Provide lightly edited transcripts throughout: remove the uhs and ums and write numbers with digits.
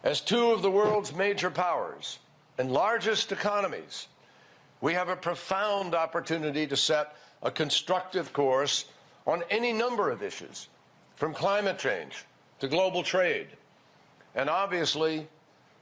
As two of the world's major powers and largest economies, we have a profound opportunity to set a constructive course on any number of issues, from climate change to global trade. And obviously,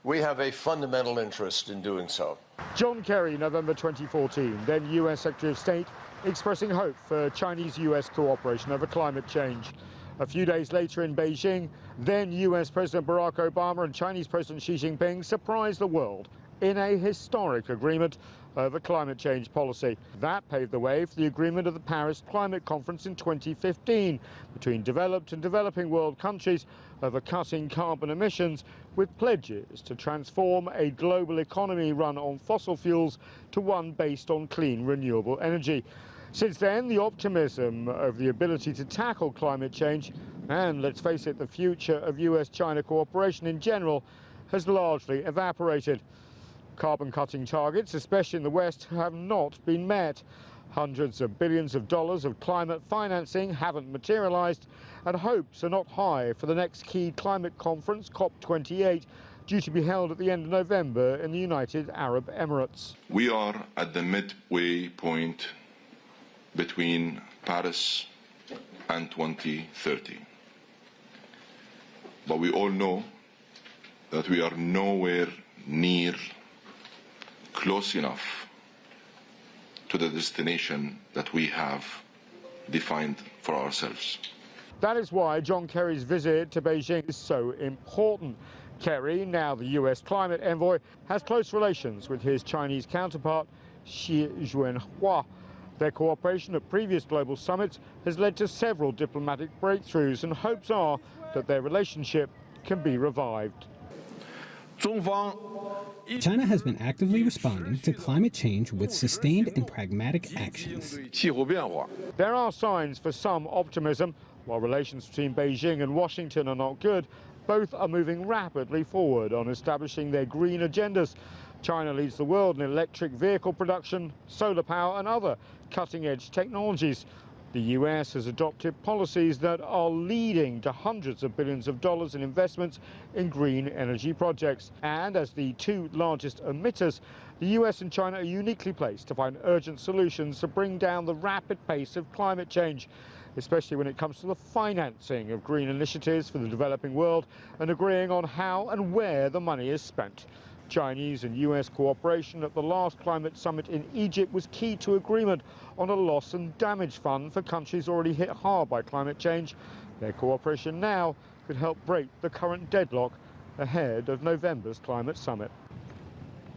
we have a fundamental interest in doing so. John Kerry, November 2014, then US Secretary of State, expressing hope for Chinese-US cooperation over climate change. A few days later in Beijing, then US President Barack Obama and Chinese President Xi Jinping surprised the world in a historic agreement over climate change policy. That paved the way for the agreement of the Paris Climate Conference in 2015 between developed and developing world countries over cutting carbon emissions, with pledges to transform a global economy run on fossil fuels to one based on clean, renewable energy. Since then, the optimism of the ability to tackle climate change and, let's face it, the future of US-China cooperation in general has largely evaporated. Carbon-cutting targets, especially in the West, have not been met. Hundreds of billions of dollars of climate financing haven't materialized, and hopes are not high for the next key climate conference, COP28, due to be held at the end of November in the United Arab Emirates. We are at the midway point between Paris and 2030. But we all know that we are nowhere near close enough to the destination that we have defined for ourselves. That is why John Kerry's visit to Beijing is so important. Kerry, now the US climate envoy, has close relations with his Chinese counterpart, Xi Jinping. Their cooperation at previous global summits has led to several diplomatic breakthroughs, and hopes are that their relationship can be revived. China has been actively responding to climate change with sustained and pragmatic actions. There are signs for some optimism. While relations between Beijing and Washington are not good, both are moving rapidly forward on establishing their green agendas. China leads the world in electric vehicle production, solar power and other cutting-edge technologies. The US has adopted policies that are leading to hundreds of billions of dollars in investments in green energy projects. And as the two largest emitters, the US and China are uniquely placed to find urgent solutions to bring down the rapid pace of climate change, especially when it comes to the financing of green initiatives for the developing world and agreeing on how and where the money is spent. Chinese and US cooperation at the last climate summit in Egypt was key to agreement on a loss and damage fund for countries already hit hard by climate change. Their cooperation now could help break the current deadlock ahead of November's climate summit.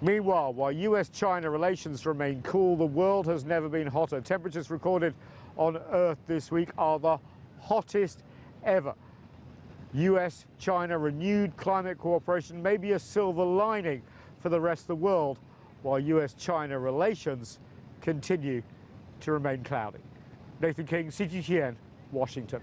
Meanwhile, while US-China relations remain cool, the world has never been hotter. Temperatures recorded on Earth this week are the hottest ever. US-China renewed climate cooperation may be a silver lining for the rest of the world, while US-China relations continue to remain cloudy. Nathan King, CGTN, Washington.